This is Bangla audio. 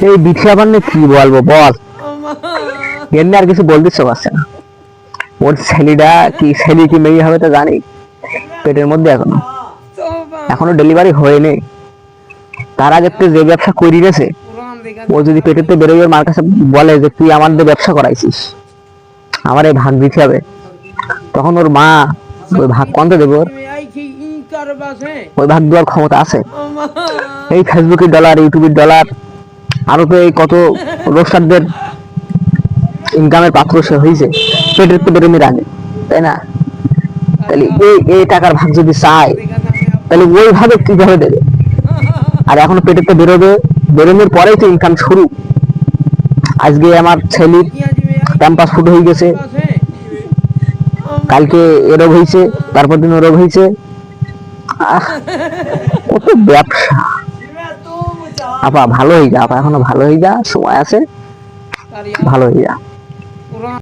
এই বিথিয়া বান্নে কি বলবো বল, এমনি আর কিছু বলতেছে পারছে না। ওর ছেলেটা কি ছেলে কি মেয়ে হবে তো জানি, পেটের মধ্যে এখনো ডেলিভারি হয়নি। তার আগে তো যে ব্যবসা করি গেছে, ও যদি পেটেতে বেরোয় মার কাছে বলে যে তুই আমাদের ব্যবসা করাইছিস, আমার এই ভাগ দিতে হবে, তখন ওর মা ওই ভাগ কত দেবে? ওই ভাগ দেওয়ার ক্ষমতা আছে? এই ফেসবুকের ডলার, ইউটিউবের ডলার, আরো তো এই কত রোস্টারদের ইনকামের পাত্র সে হয়েছে পেটের তো বেরোনোর আগে, তাই না? তাহলে এই টাকার ভাগ যদি চায়, তাহলে ওইভাবে কিভাবে দেবে? আর এখনো পেটের তো বেরোবে, বেরোনোর পরেই তো ইনকাম শুরু। আজকে আমার ছেলের ক্যাম্পাস ফুট হয়ে গেছে, কালকে এ রোগ হয়েছে, তারপর দিন ও রোগ হয়েছে। ও তো ব্যবসা। আপা ভালো হয়ে যা, আপা এখনো ভালো হয়ে যা, সময় আছে, ভালো হয়ে যা।